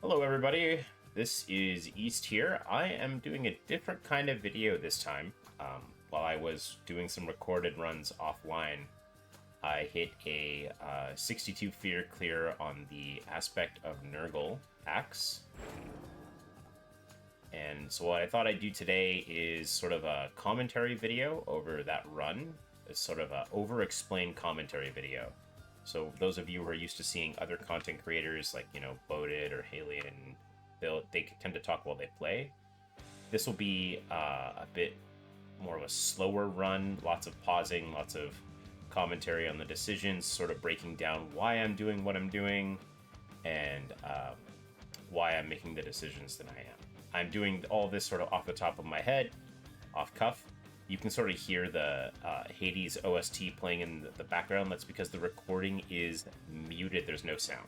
Hello everybody, this is East here. I am doing a different kind of video this time. While I was doing some recorded runs offline, I hit a 62 fear clear on the aspect of Nergal axe. And so what I thought I'd do today is sort of a commentary video over that run. It's sort of a over-explained commentary video. So those of you who are used to seeing other content creators like, Boated or Halian, they tend to talk while they play. This will be a bit more of a slower run, lots of pausing, lots of commentary on the decisions, sort of breaking down why I'm doing what I'm doing and why I'm making the decisions that I am. I'm doing all this sort of off the top of my head, off cuff. You can sort of hear the Hades OST playing in the background. That's because the recording is muted. There's no sound.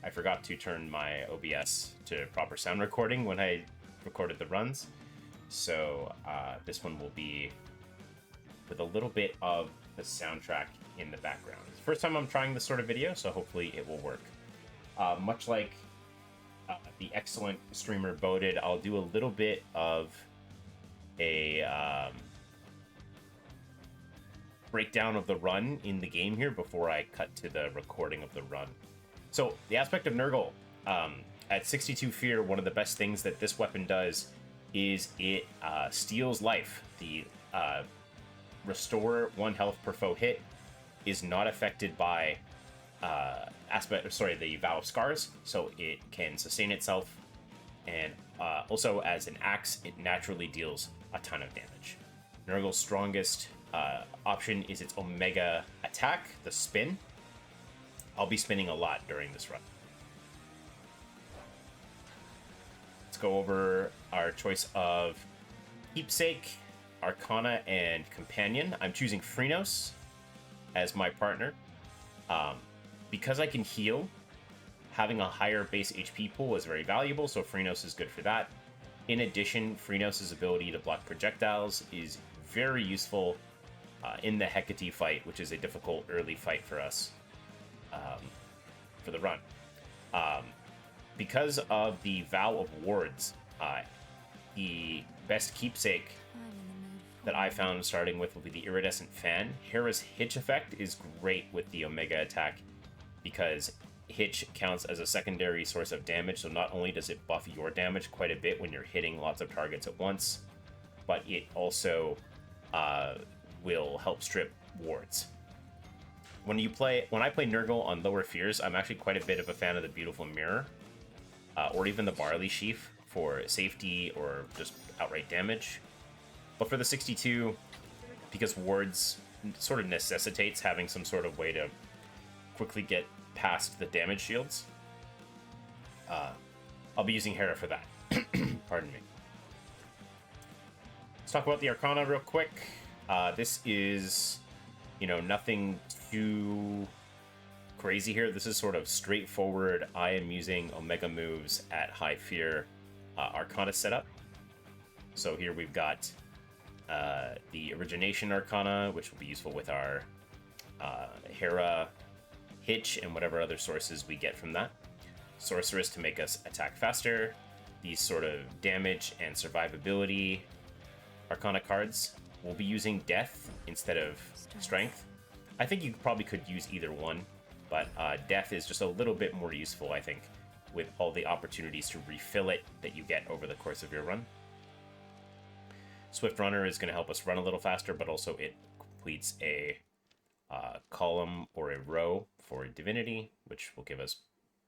I forgot to turn my OBS to proper sound recording when I recorded the runs. So this one will be with a little bit of the soundtrack in the background. It's the first time I'm trying this sort of video, so hopefully it will work. Much like the excellent streamer Boated, I'll do a little bit of a breakdown of the run in the game here before I cut to the recording of the run. So the aspect of Nergal, at 62 fear, one of the best things that this weapon does is it steals life. The restore 1 health per foe hit is not affected by the Vow of Scars, so it can sustain itself, and also as an axe, it naturally deals a ton of damage. Nergal's strongest option is its Omega attack, the spin. I'll be spinning a lot during this run. Let's go over our choice of Keepsake, Arcana, and Companion. I'm choosing Phrynos as my partner. Because I can heal, having a higher base HP pool is very valuable, so Phrynos is good for that. In addition, Phrynos' ability to block projectiles is very useful in the Hecate fight, which is a difficult early fight for us for the run. Because of the Vow of Wards, the best keepsake that I found starting with will be the Iridescent Fan. Hera's Hitch effect is great with the Omega attack because Hitch counts as a secondary source of damage, so not only does it buff your damage quite a bit when you're hitting lots of targets at once, but it also will help strip wards. When I play Nergal on lower fears, I'm actually quite a bit of a fan of the Beautiful Mirror, or even the Barley Sheaf for safety or just outright damage. But for the 62, because wards sort of necessitates having some sort of way to quickly get past the damage shields, I'll be using Hera for that. Pardon me. Let's talk about the Arcana real quick. This is, nothing too crazy here. This is sort of straightforward. I am using Omega moves at high fear Arcana setup. So here we've got the Origination Arcana, which will be useful with our Hera Hitch and whatever other sources we get from that. Sorceress to make us attack faster. These sort of damage and survivability Arcana cards. We'll be using Death instead of Strength. I think you probably could use either one, but Death is just a little bit more useful, I think, with all the opportunities to refill it that you get over the course of your run. Swift Runner is going to help us run a little faster, but also it completes a column or a row for Divinity, which will give us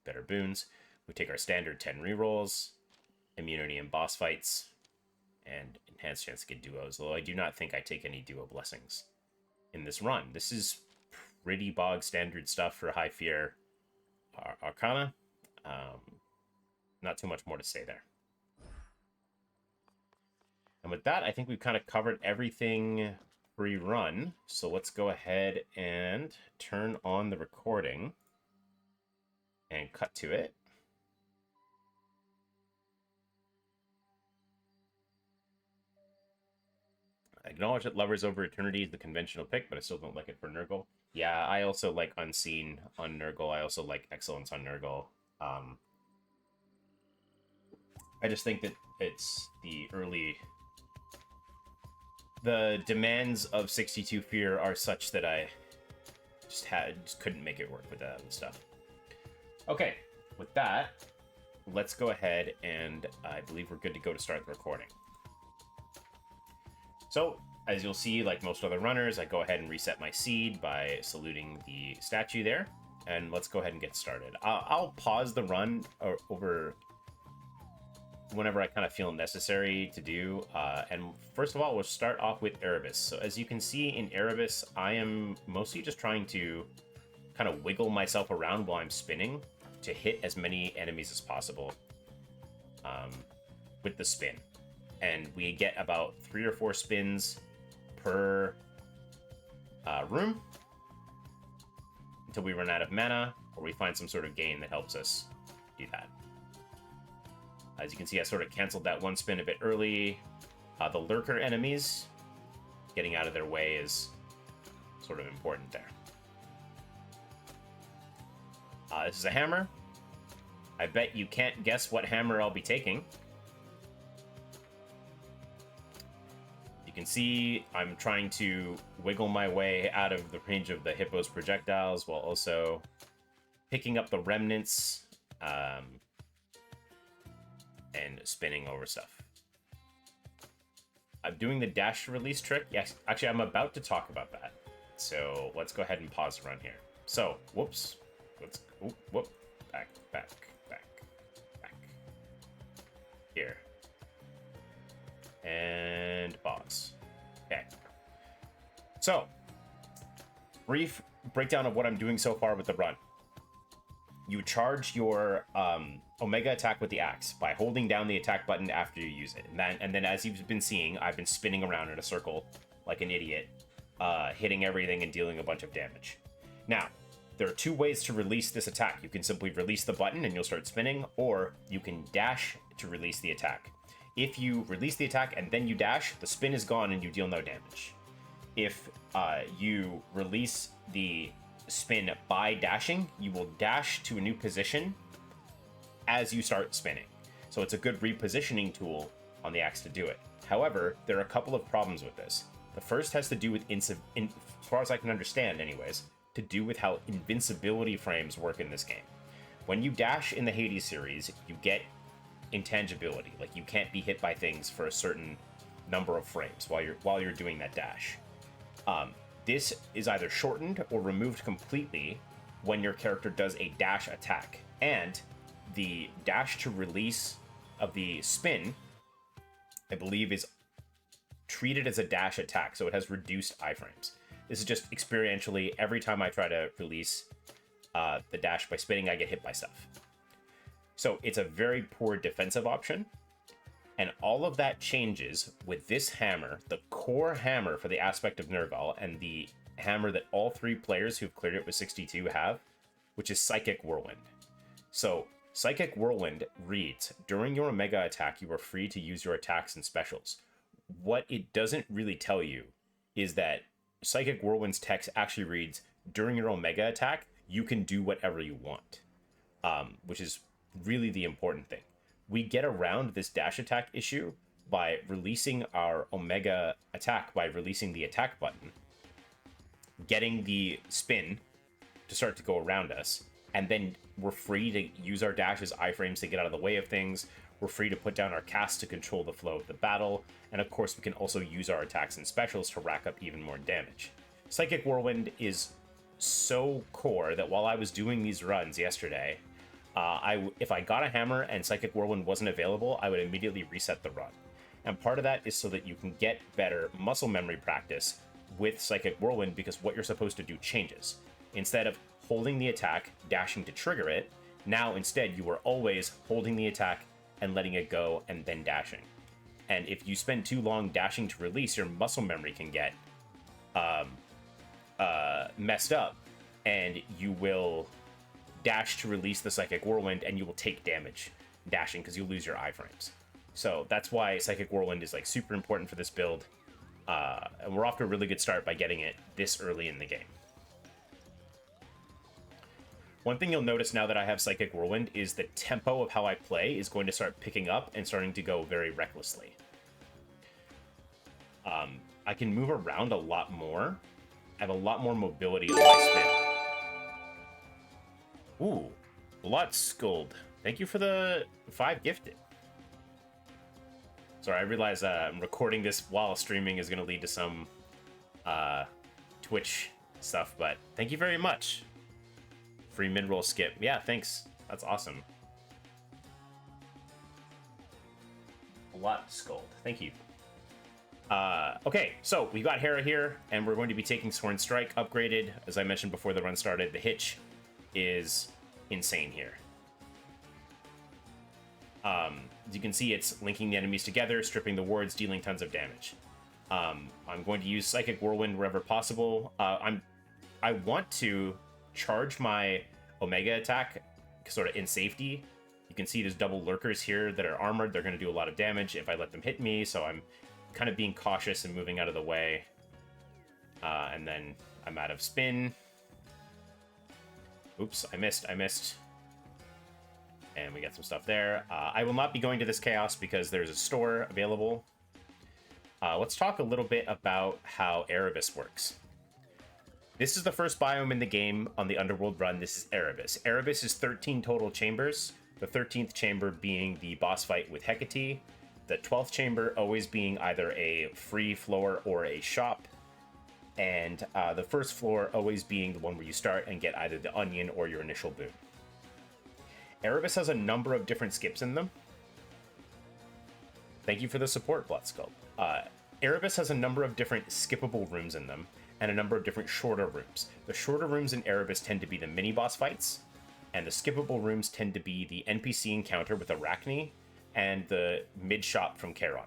better boons. We take our standard 10 rerolls, immunity in boss fights, and enhanced chance to get duos, although I do not think I take any duo blessings in this run. This is pretty bog standard stuff for high fear Arcana. Not too much more to say there. And with that, I think we've kind of covered everything pre-run. So let's go ahead and turn on the recording and cut to it. I acknowledge that Lovers Over Eternity is the conventional pick, but I still don't like it for Nergal. Yeah, I also like Unseen on Nergal. I also like Excellence on Nergal. I just think that it's the demands of 62 Fear are such that I just couldn't make it work with that stuff. Okay, with that, let's go ahead and I believe we're good to go to start the recording. So, as you'll see, like most other runners, I go ahead and reset my seed by saluting the statue there, and let's go ahead and get started. I'll pause the run over whenever I kind of feel necessary to do, and first of all, we'll start off with Erebus. So as you can see in Erebus, I am mostly just trying to kind of wiggle myself around while I'm spinning to hit as many enemies as possible with the spin. And we get about 3 or 4 spins per room until we run out of mana, or we find some sort of gain that helps us do that. As you can see, I sort of canceled that one spin a bit early. The lurker enemies, getting out of their way is sort of important there. This is a hammer. I bet you can't guess what hammer I'll be taking. You can see I'm trying to wiggle my way out of the range of the hippo's projectiles while also picking up the remnants and spinning over stuff. I'm doing the dash release trick. Yes, actually, I'm about to talk about that. So let's go ahead and pause the run here. So, whoops. Whoop. Back. Here. And pause. Okay. So, brief breakdown of what I'm doing so far with the run. You charge your Omega attack with the axe by holding down the attack button after you use it. And then as you've been seeing, I've been spinning around in a circle like an idiot, hitting everything and dealing a bunch of damage. Now, there are 2 ways to release this attack. You can simply release the button and you'll start spinning, or you can dash to release the attack. If you release the attack and then you dash, the spin is gone and you deal no damage. If you release the spin by dashing, you will dash to a new position as you start spinning. So it's a good repositioning tool on the axe to do it. However, there are a couple of problems with this. The first has to do with, as far as I can understand anyways, to do with how invincibility frames work in this game. When you dash in the Hades series, you get intangibility. Like, you can't be hit by things for a certain number of frames while you're doing that dash. This is either shortened or removed completely when your character does a dash attack. And the dash to release of the spin, I believe, is treated as a dash attack, so it has reduced iframes. This is just experientially, every time I try to release the dash by spinning, I get hit by stuff. So it's a very poor defensive option. And all of that changes with this hammer, the core hammer for the aspect of Nergal, and the hammer that all 3 players who've cleared it with 62 have, which is Psychic Whirlwind. So Psychic Whirlwind reads, during your Omega attack, you are free to use your attacks and specials. What it doesn't really tell you is that Psychic Whirlwind's text actually reads, during your Omega attack, you can do whatever you want, which is really the important thing. We get around this dash attack issue by releasing our Omega attack by releasing the attack button, getting the spin to start to go around us, and then we're free to use our dash as iframes to get out of the way of things. We're free to put down our cast to control the flow of the battle, and of course we can also use our attacks and specials to rack up even more damage. Psychic Whirlwind is so core that while I was doing these runs yesterday, if I got a hammer and Psychic Whirlwind wasn't available, I would immediately reset the run. And part of that is so that you can get better muscle memory practice with Psychic Whirlwind, because what you're supposed to do changes. Instead of holding the attack, dashing to trigger it, now instead you are always holding the attack and letting it go and then dashing. And if you spend too long dashing to release, your muscle memory can get messed up, and you will dash to release the Psychic Whirlwind and you will take damage dashing because you'll lose your iframes. So that's why Psychic Whirlwind is like super important for this build, and we're off to a really good start by getting it this early in the game. One thing you'll notice now that I have Psychic Whirlwind is the tempo of how I play is going to start picking up and starting to go very recklessly. I can move around a lot more. I have a lot more mobility on my spin. Ooh, Blood Skulled. Thank you for the 5 gifted. Sorry, I realize I'm recording this while streaming is going to lead to some Twitch stuff, but thank you very much. Free mid-roll skip. Yeah, thanks. That's awesome. Blood Skulled. Thank you. Okay, so we got Hera here, and we're going to be taking Sworn Strike upgraded. As I mentioned before the run started, the hitch is insane here. As you can see, it's linking the enemies together, stripping the wards, dealing tons of damage. I'm going to use Psychic Whirlwind wherever possible. I want to charge my Omega attack sort of in safety. You can see there's double lurkers here that are armored. They're going to do a lot of damage if I let them hit me, so I'm kind of being cautious and moving out of the way. And then I'm out of spin. Oops, I missed. And we got some stuff there. I will not be going to this chaos because there's a store available. Let's talk a little bit about how Erebus works. This is the first biome in the game on the Underworld run. This is Erebus. Erebus is 13 total chambers, the 13th chamber being the boss fight with Hecate, the 12th chamber always being either a free floor or a shop, and the first floor always being the one where you start and get either the onion or your initial boon. Erebus has a number of different skips in them. Thank you for the support, Bloodskull. Erebus has a number of different skippable rooms in them, and a number of different shorter rooms. The shorter rooms in Erebus tend to be the mini-boss fights, and the skippable rooms tend to be the NPC encounter with Arachne and the mid-shot from Charon.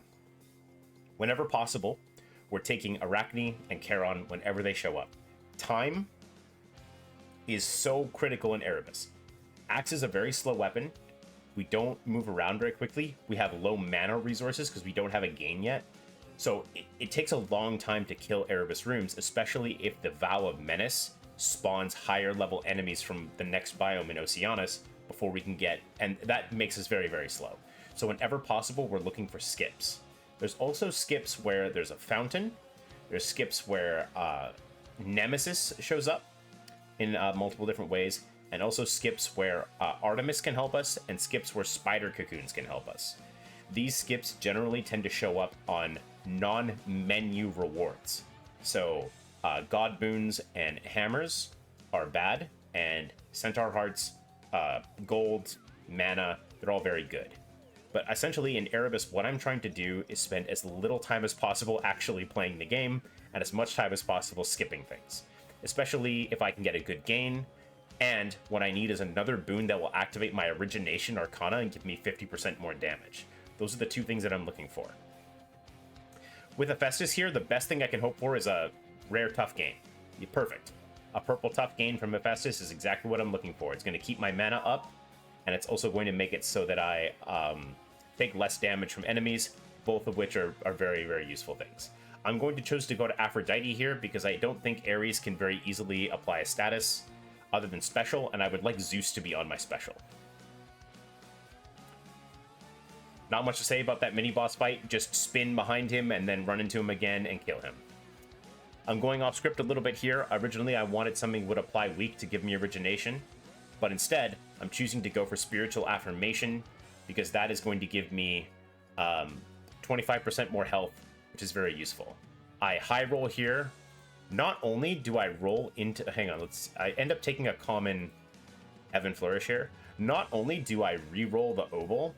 Whenever possible, we're taking Arachne and Charon whenever they show up. Time is so critical in Erebus. Axe is a very slow weapon. We don't move around very quickly. We have low mana resources because we don't have a gain yet. So it takes a long time to kill Erebus rooms, especially if the Vow of Menace spawns higher level enemies from the next biome in Oceanus before we can get, and that makes us very, very slow. So whenever possible, we're looking for skips. There's also skips where there's a fountain. There's skips where Nemesis shows up in multiple different ways, and also skips where Artemis can help us, and skips where Spider Cocoons can help us. These skips generally tend to show up on non-menu rewards. So God Boons and Hammers are bad, and Centaur Hearts, Gold, Mana, they're all very good. But essentially in Erebus, what I'm trying to do is spend as little time as possible actually playing the game, and as much time as possible skipping things. Especially if I can get a good gain, and what I need is another boon that will activate my Origination Arcana and give me 50% more damage. Those are the two things that I'm looking for. With Hephaestus here, the best thing I can hope for is a rare tough gain. Perfect. A purple tough gain from Hephaestus is exactly what I'm looking for. It's going to keep my mana up, and it's also going to make it so that I take less damage from enemies, both of which are very, very useful things. I'm going to choose to go to Aphrodite here because I don't think Ares can very easily apply a status other than special, and I would like Zeus to be on my special. Not much to say about that mini-boss fight, just spin behind him and then run into him again and kill him. I'm going off script a little bit here. Originally, I wanted something would apply weak to give me origination, but instead, I'm choosing to go for Spiritual Affirmation because that is going to give me 25% more health, which is very useful. I high roll here. Not only do I roll into... Hang on, I end up taking a common Heaven Flourish here. Not only do I re-roll the Obol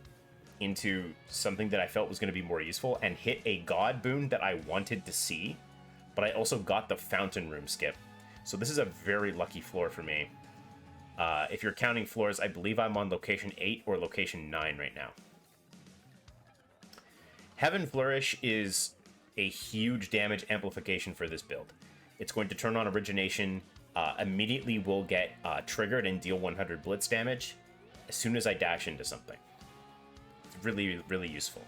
into something that I felt was going to be more useful and hit a God boon that I wanted to see, but I also got the Fountain Room skip. So this is a very lucky floor for me. If you're counting floors, I believe I'm on location 8 or location 9 right now. Heaven Flourish is a huge damage amplification for this build. It's going to turn on Origination, immediately will get triggered and deal 100 blitz damage as soon as I dash into something. It's really, really useful.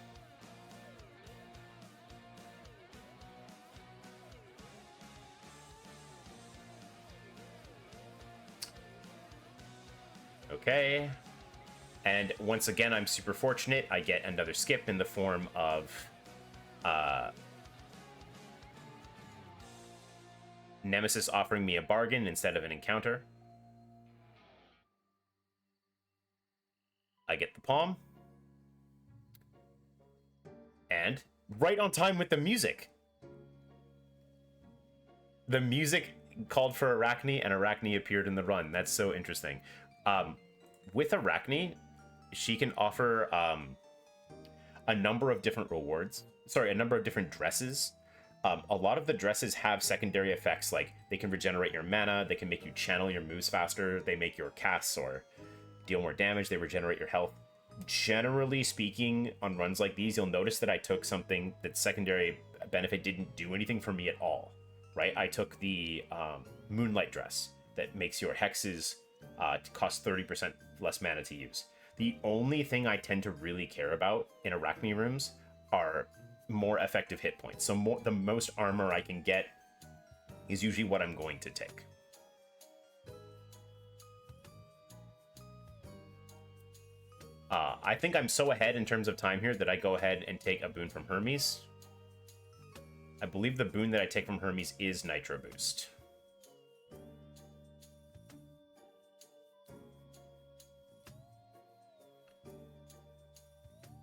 Okay. And once again, I'm super fortunate. I get another skip in the form of Nemesis offering me a bargain instead of an encounter. I get the palm. And right on time with the music. The music called for Arachne, and Arachne appeared in the run. That's so interesting. With Arachne, she can offer a number of different rewards. Sorry, a number of different dresses. A lot of the dresses have secondary effects, like they can regenerate your mana, they can make you channel your moves faster, they make your casts or deal more damage, they regenerate your health. Generally speaking, on runs like these, you'll notice that I took something that secondary benefit didn't do anything for me at all, right? I took the Moonlight dress that makes your hexes cost 30% less mana to use. The only thing I tend to really care about in Arachne rooms are more effective hit points. So the most armor I can get is usually what I'm going to take. I think I'm so ahead in terms of time here that I go ahead and take a boon from Hermes. I believe the boon that I take from Hermes is Nitro Boost.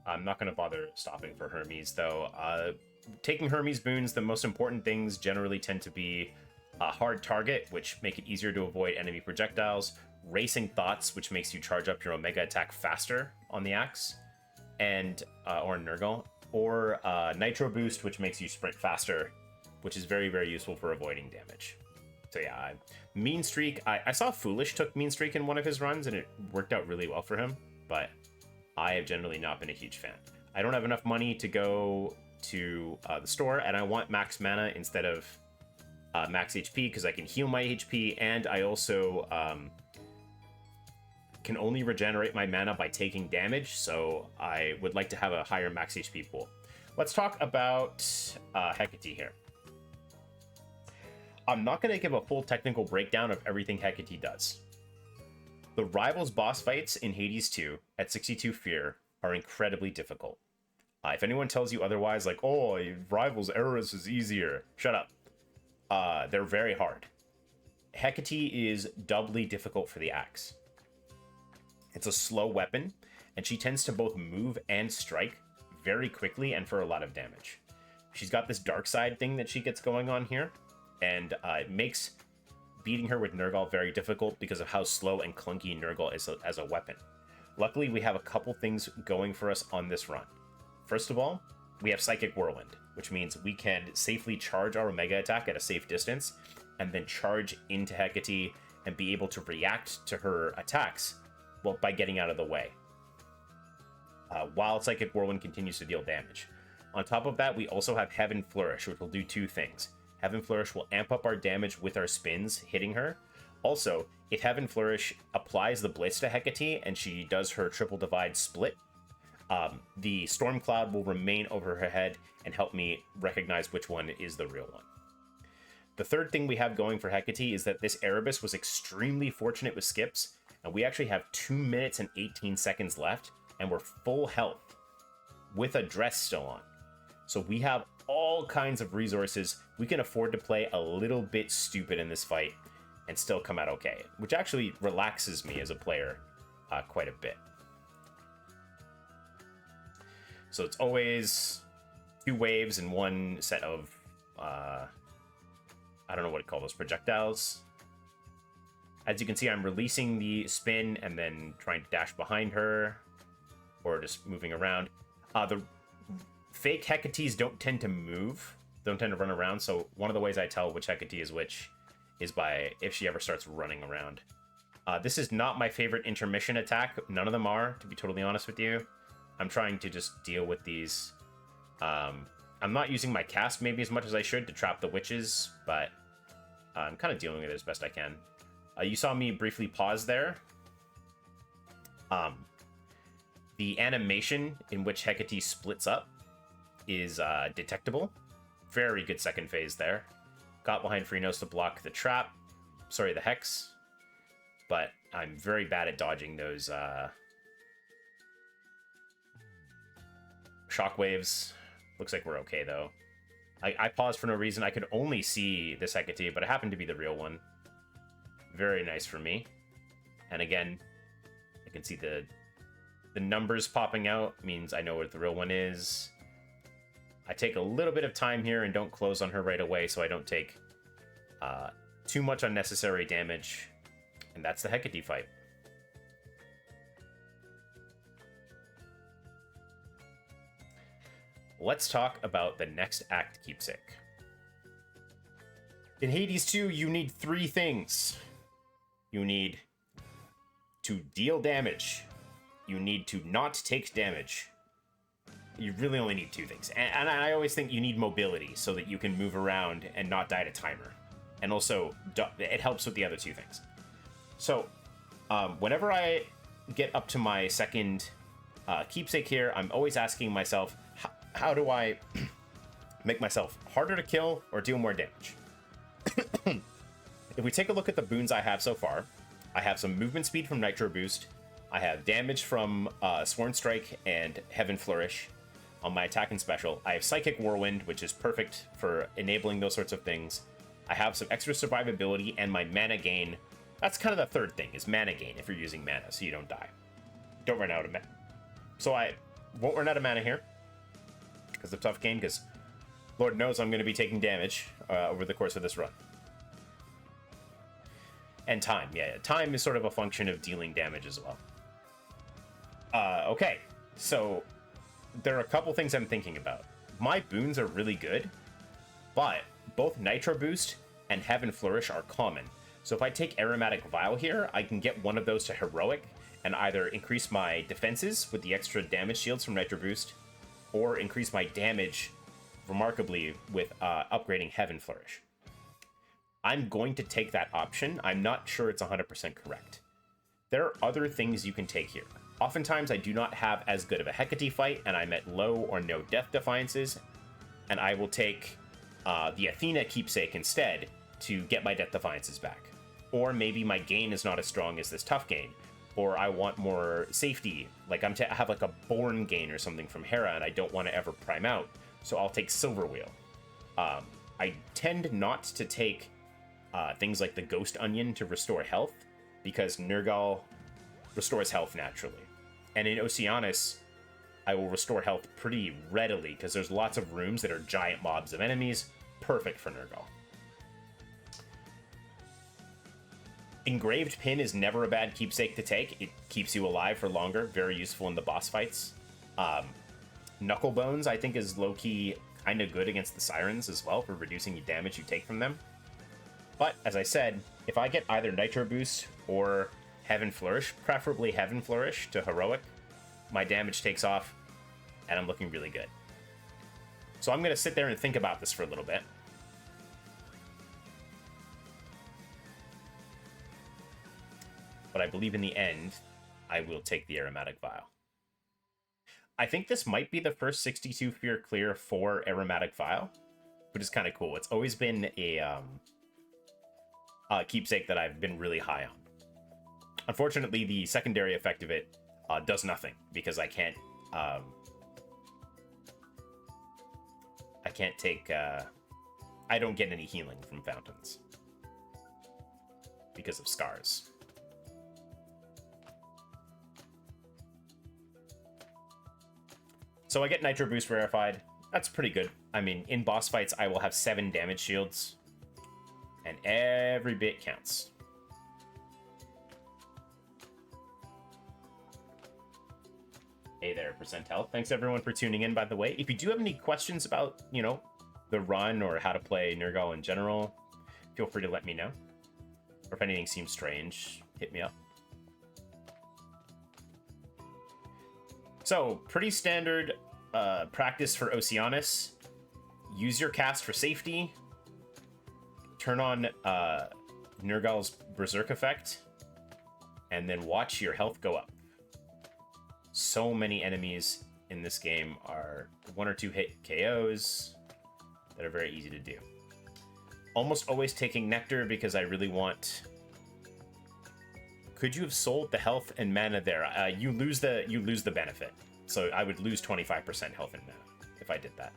I'm not going to bother stopping for Hermes, though. Taking Hermes boons, the most important things generally tend to be a hard target, which make it easier to avoid enemy projectiles, Racing Thoughts, which makes you charge up your Omega attack faster on the axe, and or Nergal, or Nitro Boost, which makes you sprint faster, which is very, very useful for avoiding damage. So yeah, Mean Streak, I saw Foolish took Mean Streak in one of his runs, and it worked out really well for him, but I have generally not been a huge fan. I don't have enough money to go to the store, and I want max mana instead of max HP, because I can heal my HP, and I also can only regenerate my mana by taking damage, so I would like to have a higher max HP pool. Let's talk about Hecate here. I'm not going to give a full technical breakdown of everything Hecate does. The Rivals boss fights in Hades 2 at 62 Fear are incredibly difficult. If anyone tells you otherwise, like, oh, Rivals Eris is easier, shut up. They're very hard. Hecate is doubly difficult for the axe. It's a slow weapon, and she tends to both move and strike very quickly and for a lot of damage. She's got this dark side thing that she gets going on here, and it makes beating her with Nergal very difficult because of how slow and clunky Nergal is as a weapon. Luckily, we have a couple things going for us on this run. First of all, we have Psychic Whirlwind, which means we can safely charge our Omega attack at a safe distance, and then charge into Hecate and be able to react to her attacks by getting out of the way, while Psychic Whirlwind continues to deal damage. On top of that, we also have Heaven Flourish, which will do two things. Heaven Flourish will amp up our damage with our spins hitting her. Also, if Heaven Flourish applies the Blitz to Hecate and she does her Triple Divide split, the Storm Cloud will remain over her head and help me recognize which one is the real one. The third thing we have going for Hecate is that this Erebus was extremely fortunate with skips, and we actually have 2 minutes and 18 seconds left, and we're full health with a dress still on. So we have all kinds of resources. We can afford to play a little bit stupid in this fight and still come out okay, which actually relaxes me as a player quite a bit. So it's always 2 waves and 1 set of, I don't know what to call those, projectiles. As you can see, I'm releasing the spin and then trying to dash behind her, or just moving around. The fake Hecates don't tend to move, don't tend to run around, so one of the ways I tell which Hecate is which is by if she ever starts running around. This is not my favorite intermission attack. None of them are, to be totally honest with you. I'm trying to just deal with these. I'm not using my cast maybe as much as I should to trap the witches, but I'm kind of dealing with it as best I can. You saw me briefly pause there. The animation in which Hecate splits up is detectable. Very good second phase there. Got behind Phrynos to block the trap. Sorry, the hex. but I'm very bad at dodging those shockwaves. Looks like we're okay, though. I paused for no reason. I could only see this Hecate, but it happened to be the real one. Very nice for me. And again, I can see the numbers popping out. Means I know what the real one is. I take a little bit of time here and don't close on her right away, so I don't take too much unnecessary damage. And that's the Hecate fight. Let's talk about the next act keepsake. In Hades 2, you need 3 things. You need to deal damage. You need to not take damage. You really only need 2 things. And I always think you need mobility so that you can move around and not die to timer. And also, it helps with the other 2 things. So, whenever I get up to my second keepsake here, I'm always asking myself, how do I make myself harder to kill or deal more damage? If we take a look at the boons I have so far, I have some movement speed from Nitro Boost. I have damage from Sworn Strike and Heaven Flourish on my attack and special. I have Psychic Whirlwind, which is perfect for enabling those sorts of things. I have some extra survivability and my mana gain. That's kind of the third thing, is mana gain if you're using mana, so you don't die. Don't run out of mana. So I won't run out of mana here because of tough gain, because Lord knows I'm going to be taking damage over the course of this run. And time, yeah, time is sort of a function of dealing damage as well. Okay, so there are a couple things I'm thinking about. My boons are really good, but both Nitro Boost and Heaven Flourish are common. So if I take Aromatic Vial here, I can get one of those to Heroic and either increase my defenses with the extra damage shields from Nitro Boost, or increase my damage remarkably with upgrading Heaven Flourish. I'm going to take that option. I'm not sure it's 100% correct. There are other things you can take here. Oftentimes, I do not have as good of a Hecate fight, and I'm at low or no death defiances, and I will take the Athena keepsake instead to get my death defiances back. Or maybe my gain is not as strong as this tough gain, or I want more safety, like I have like a Born gain or something from Hera, and I don't want to ever prime out, so I'll take Silver Wheel. I tend not to take things like the Ghost Onion to restore health, because Nergal restores health naturally. And in Oceanus, I will restore health pretty readily, because there's lots of rooms that are giant mobs of enemies. Perfect for Nergal. Engraved Pin is never a bad keepsake to take. It keeps you alive for longer. Very useful in the boss fights. Knuckle Bones, I think, is low-key kind of good against the Sirens as well, for reducing the damage you take from them. But, as I said, if I get either Nitro Boost or Heaven Flourish, preferably Heaven Flourish to Heroic, my damage takes off, and I'm looking really good. So I'm going to sit there and think about this for a little bit. But I believe in the end, I will take the Aromatic Vial. I think this might be the first 62 Fear clear for Aromatic Vial, which is kind of cool. It's always been a keepsake that I've been really high on. Unfortunately, the secondary effect of it does nothing, because I can't take... I don't get any healing from fountains because of scars. So I get Nitro Boost rarefied. That's pretty good. I mean, in boss fights, I will have 7 damage shields, and every bit counts. Hey there, Percent Health. Thanks everyone for tuning in, by the way. If you do have any questions about, you know, the run or how to play Nergal in general, feel free to let me know. Or if anything seems strange, hit me up. So, pretty standard practice for Oceanus. Use your cast for safety. Turn on Nergal's Berserk effect. And then watch your health go up. So many enemies in this game are 1 or 2 hit KOs that are very easy to do. Almost always taking Nectar, because I really want Could you have sold the health and mana there? You lose the benefit. So I would lose 25% health and mana if I did that.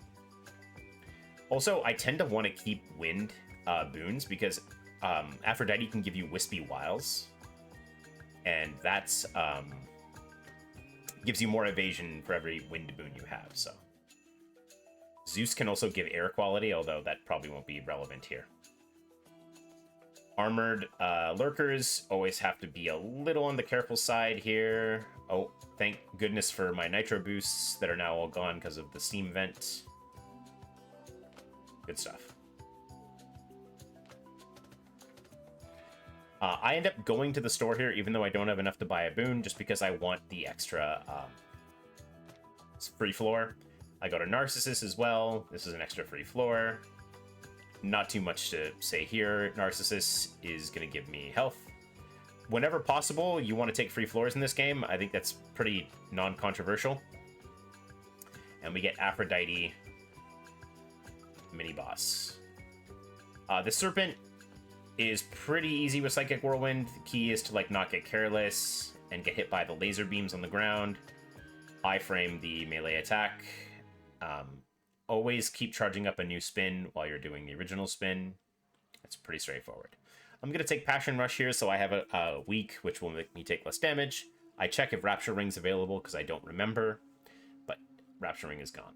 Also, I tend to want to keep wind boons because Aphrodite can give you wispy wiles, and that's gives you more evasion for every wind boon you have. So Zeus can also give air quality, although that probably won't be relevant here. Armored lurkers always have to be a little on the careful side here. Oh, thank goodness for my nitro boosts that are now all gone because of the steam vent. Good stuff. I end up going to the store here, even though I don't have enough to buy a boon, just because I want the extra free floor. I go to Narcissus as well. This is an extra free floor. Not too much to say here. Narcissus is going to give me health. Whenever possible, you want to take free floors in this game. I think that's pretty non-controversial. And we get Aphrodite mini-boss. The Serpent is pretty easy with Psychic Whirlwind. The key is to like not get careless and get hit by the laser beams on the ground. I-frame the melee attack. Always keep charging up a new spin while you're doing the original spin. It's pretty straightforward. I'm going to take Passion Rush here, so I have a weak, which will make me take less damage. I check if Rapture Ring's available, because I don't remember, but Rapture Ring is gone.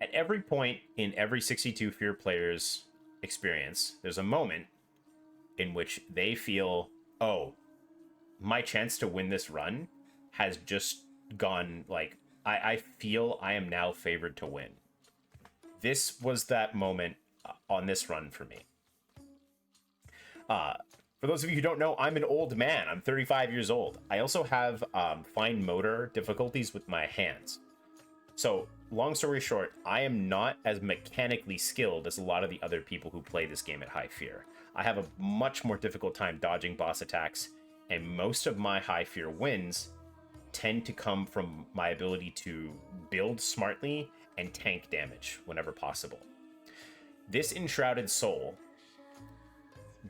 At every point in every 62 Fear player's experience, there's a moment in which they feel, oh, my chance to win this run has just gone, like, I feel I am now favored to win. This was that moment on this run for me. For those of you who don't know, I'm an old man. I'm 35 years old. I also have fine motor difficulties with my hands. So, long story short, I am not as mechanically skilled as a lot of the other people who play this game at high fear. I have a much more difficult time dodging boss attacks, and most of my high fear wins tend to come from my ability to build smartly and tank damage whenever possible. This Enshrouded Soul,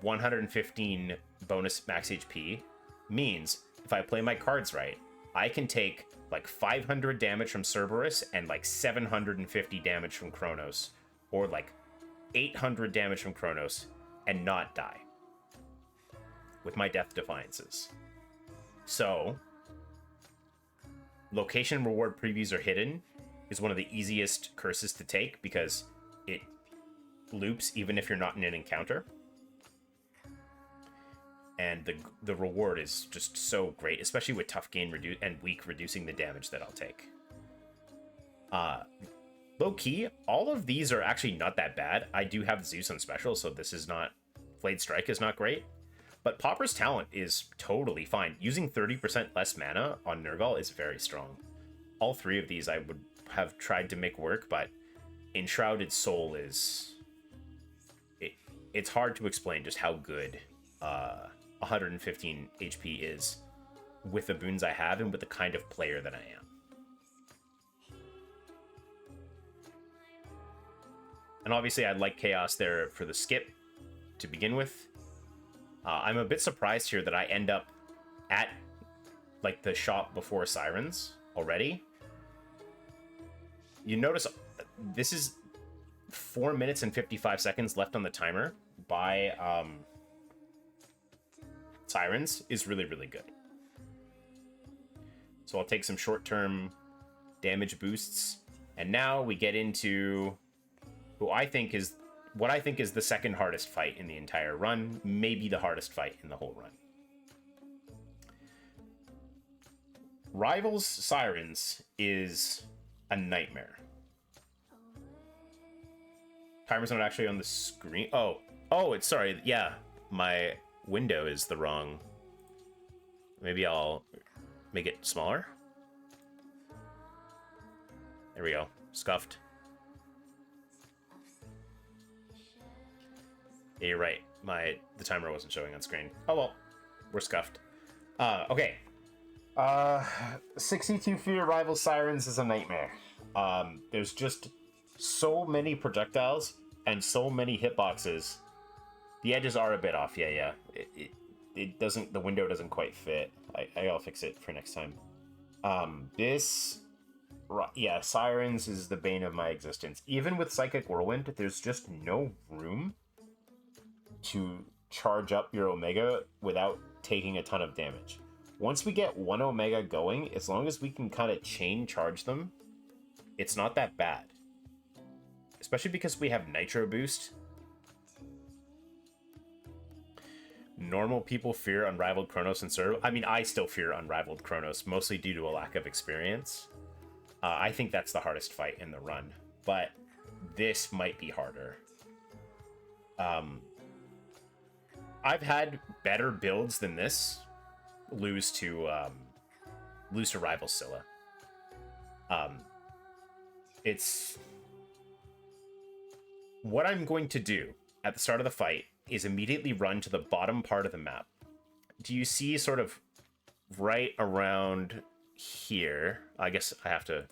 115 bonus max HP, means if I play my cards right, I can take like 500 damage from Cerberus and like 750 damage from Kronos, or like 800 damage from Kronos and not die with my Death Defiances. So, location reward previews are hidden is one of the easiest curses to take because it loops even if you're not in an encounter. And the reward is just so great, especially with tough gain and weak reducing the damage that I'll take. Low key, all of these are actually not that bad. I do have Zeus on special, so this is not... Flayed Strike is not great. But Pauper's Talent is totally fine. Using 30% less mana on Nergal is very strong. All three of these I would have tried to make work, but Enshrouded Soul is... It's hard to explain just how good 115 HP is with the boons I have and with the kind of player that I am. And obviously I'd like Chaos there for the skip to begin with. I'm a bit surprised here that I end up at like the shop before Sirens already. You notice this is 4 minutes and 55 seconds left on the timer by Sirens is really, really good. So I'll take some short-term damage boosts. And now we get into what I think is the second hardest fight in the entire run, maybe the hardest fight in the whole run. Rivals Sirens is a nightmare. Timer's not actually on the screen. Oh, it's sorry. Yeah, my window is the wrong. Maybe I'll make it smaller. There we go. Scuffed. Yeah, you're right. The timer wasn't showing on screen. Oh well, we're scuffed. Okay. 62 Fear Rival Sirens is a nightmare. There's just so many projectiles, and so many hitboxes. The edges are a bit off. Yeah. It doesn't. The window doesn't quite fit. I'll fix it for next time. Yeah, Sirens is the bane of my existence. Even with Psychic Whirlwind, there's just no room to charge up your Omega without taking a ton of damage. Once we get one Omega going, as long as we can kind of chain charge them, it's not that bad. Especially because we have Nitro Boost. Normal people fear Unrivaled Chronos and Serve. I mean, I still fear Unrivaled Chronos, mostly due to a lack of experience. I think that's the hardest fight in the run, but this might be harder. I've had better builds than this lose to Rival Scylla. It's what I'm going to do at the start of the fight is immediately run to the bottom part of the map. Do you see sort of right around here? I guess I have to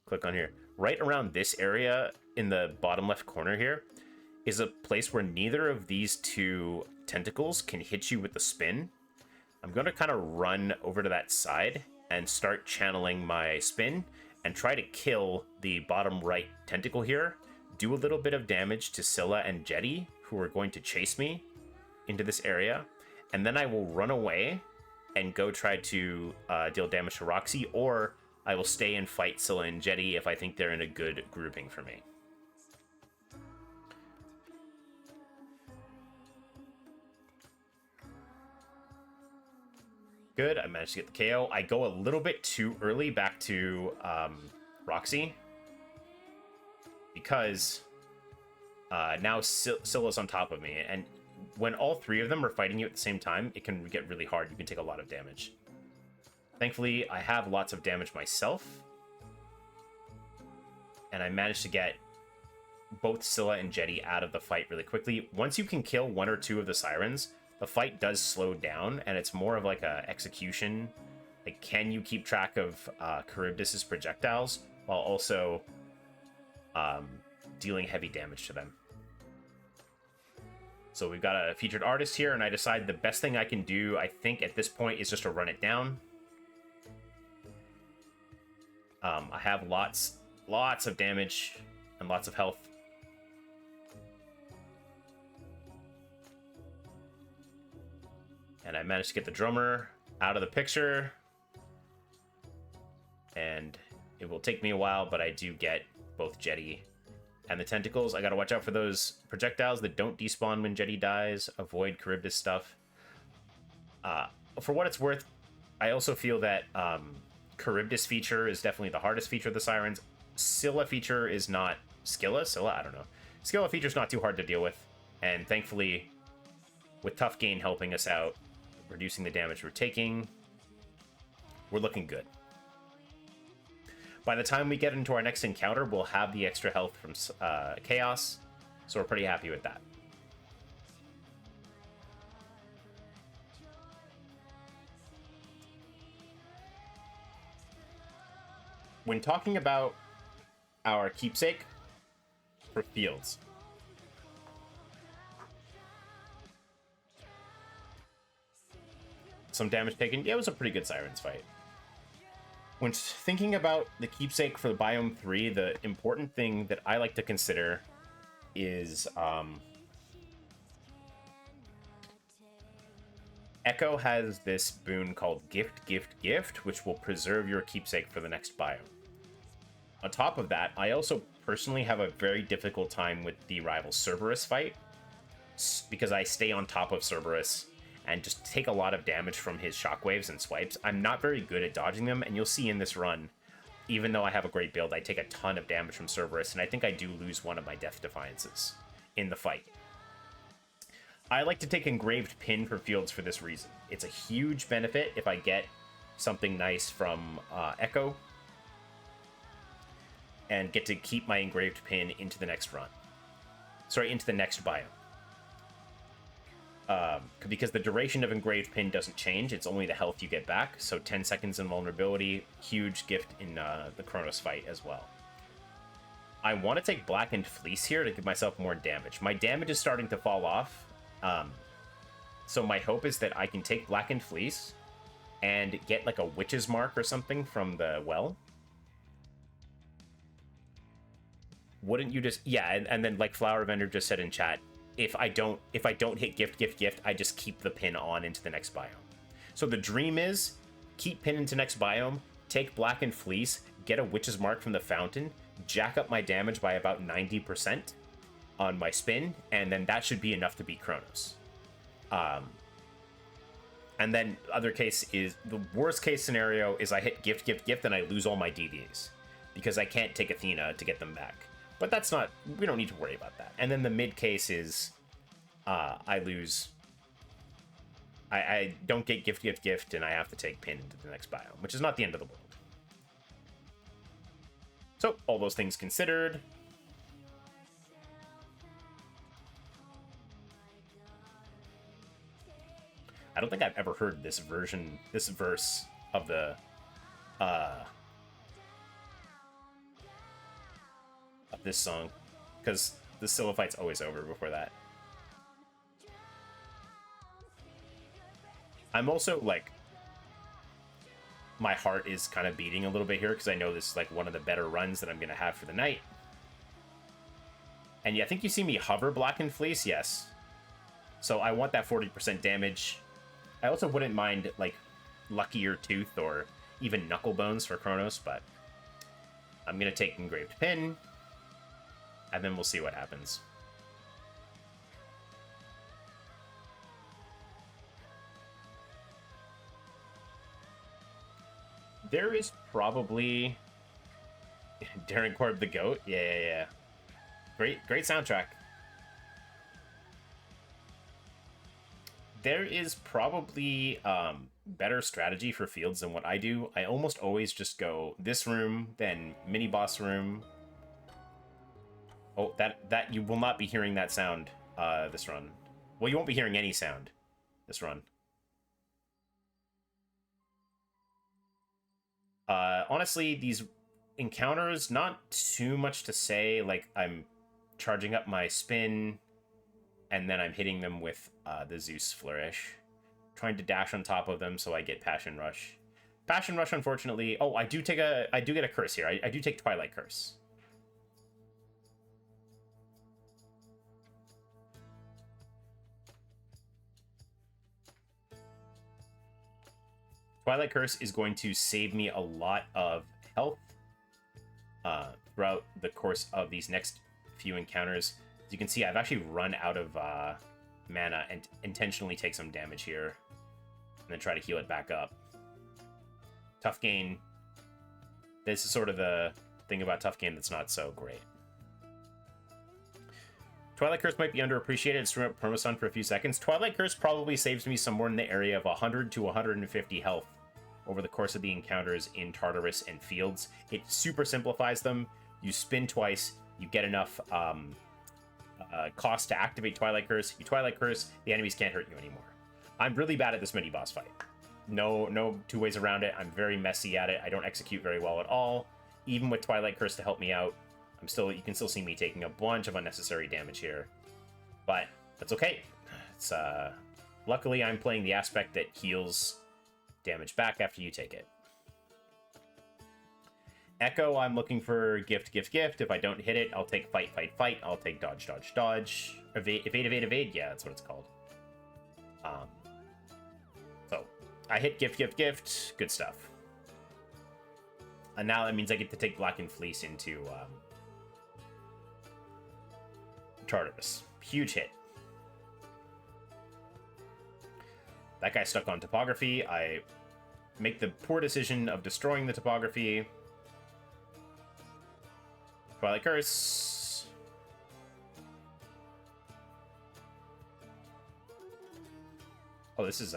click on here. Right around this area in the bottom left corner here is a place where neither of these two tentacles can hit you with the spin. I'm going to kind of run over to that side and start channeling my spin and try to kill the bottom right tentacle here. Do a little bit of damage to Scylla and Jetty, who are going to chase me into this area. And then I will run away and go try to deal damage to Roxy, or I will stay and fight Scylla and Jetty if I think they're in a good grouping for me. Good, I managed to get the KO. I go a little bit too early back to Roxy because now Scylla's on top of me, and when all three of them are fighting you at the same time, it can get really hard. You can take a lot of damage. Thankfully, I have lots of damage myself, and I managed to get both Scylla and Jetty out of the fight really quickly. Once you can kill one or two of the Sirens, the fight does slow down, and it's more of like a execution. Like, can you keep track of Charybdis's projectiles while also dealing heavy damage to them? So we've got a featured artist here, and I decide the best thing I can do, I think, at this point is just to run it down. I have lots of damage and lots of health. And I managed to get the drummer out of the picture. And it will take me a while, but I do get both Jetty and the tentacles. I gotta watch out for those projectiles that don't despawn when Jetty dies. Avoid Charybdis stuff. For what it's worth, I also feel that Charybdis feature is definitely the hardest feature of the Sirens. Scylla feature is not... Scylla, I don't know. Scylla feature is not too hard to deal with. And thankfully, with Tough Gain helping us out, reducing the damage we're taking, we're looking good. By the time we get into our next encounter, we'll have the extra health from Chaos, so we're pretty happy with that. When talking about our keepsake for fields, some damage taken. Yeah, it was a pretty good Sirens fight. When thinking about the keepsake for the Biome 3, the important thing that I like to consider is Echo has this boon called Gift, Gift, Gift, which will preserve your keepsake for the next biome. On top of that, I also personally have a very difficult time with the rival Cerberus fight, because I stay on top of Cerberus and just take a lot of damage from his shockwaves and swipes. I'm not very good at dodging them, and you'll see in this run, even though I have a great build, I take a ton of damage from Cerberus, and I think I do lose one of my Death Defiances in the fight. I like to take Engraved Pin for fields for this reason. It's a huge benefit if I get something nice from Echo, and get to keep my Engraved Pin into the next run. Sorry, into the next biome. Because the duration of Engraved Pin doesn't change, it's only the health you get back, so 10 seconds invulnerability, huge gift in the Chronos fight as well. I want to take Blackened Fleece here to give myself more damage. My damage is starting to fall off. So my hope is that I can take Blackened Fleece and get like a Witch's Mark or something from the well. Wouldn't you just... Yeah, and then like Flower Vendor just said in chat, if I don't hit gift, I just keep the pin on into the next biome. So the dream is keep pin into next biome, take Blackened Fleece, get a Witch's Mark from the fountain, jack up my damage by about 90% on my spin, and then that should be enough to beat Chronos. And then other case is, the worst case scenario is I hit gift, and I lose all my DVAs because I can't take Athena to get them back. But that's not, we don't need to worry about that. And then the mid case is I lose, I don't get gift, and I have to take pin into the next biome, which is not the end of the world. So, all those things considered. I don't think I've ever heard this verse of the, of this song, because the solo fight's always over before that. I'm also, like, my heart is kind of beating a little bit here, because I know this is, like, one of the better runs that I'm going to have for the night. And yeah, I think you see me hover Blackened Fleece, yes. So I want that 40% damage. I also wouldn't mind, like, Luckier Tooth or even Knuckle Bones for Chronos, but I'm going to take Engraved Pin, and then we'll see what happens. There is probably... Darren Korb the Goat? Yeah. Great soundtrack. There is probably better strategy for fields than what I do. I almost always just go this room, then mini boss room. Oh, that you will not be hearing that sound this run. Well, you won't be hearing any sound this run. Honestly, these encounters, not too much to say. Like, I'm charging up my spin, and then I'm hitting them with the Zeus Flourish. Trying to dash on top of them so I get Passion Rush. Passion Rush, unfortunately... Oh, I do get a Curse here. I do take Twilight Curse. Twilight Curse is going to save me a lot of health throughout the course of these next few encounters. As you can see, I've actually run out of mana and intentionally take some damage here, and then try to heal it back up. Tough Gain. This is sort of the thing about Tough Gain that's not so great. Twilight Curse might be underappreciated. It's through up Permastun for a few seconds. Twilight Curse probably saves me somewhere in the area of 100 to 150 health over the course of the encounters in Tartarus and Fields. It super simplifies them. You spin twice, you get enough cost to activate Twilight Curse. You Twilight Curse, the enemies can't hurt you anymore. I'm really bad at this mini boss fight. No two ways around it. I'm very messy at it. I don't execute very well at all. Even with Twilight Curse to help me out, you can still see me taking a bunch of unnecessary damage here. But that's okay. It's luckily I'm playing the aspect that heals damage back after you take it. Echo, I'm looking for gift. If I don't hit it, I'll take fight. I'll take dodge. Evade. Yeah, that's what it's called. So I hit gift. Good stuff. And now that means I get to take Blackened Fleece into Tartarus. Huge hit. That guy's stuck on topography. I make the poor decision of destroying the topography. Twilight Curse. Oh, this is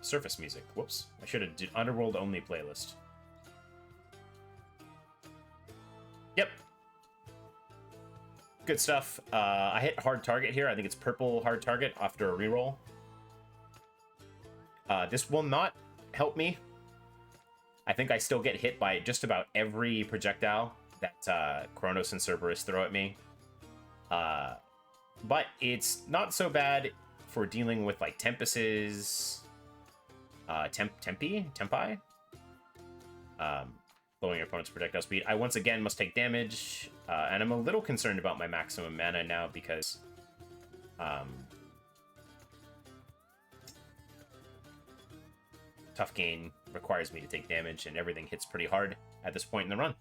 surface music. Whoops. I should have did Underworld only playlist. Yep. Good stuff. I hit hard target here. I think it's purple hard target after a reroll. This will not help me. I think I still get hit by just about every projectile that Kronos and Cerberus throw at me. But it's not so bad for dealing with like Tempestuses, Tempi, blowing your opponent's projectile speed. I once again must take damage, and I'm a little concerned about my maximum mana now because Tough Gain requires me to take damage, and everything hits pretty hard at this point in the run.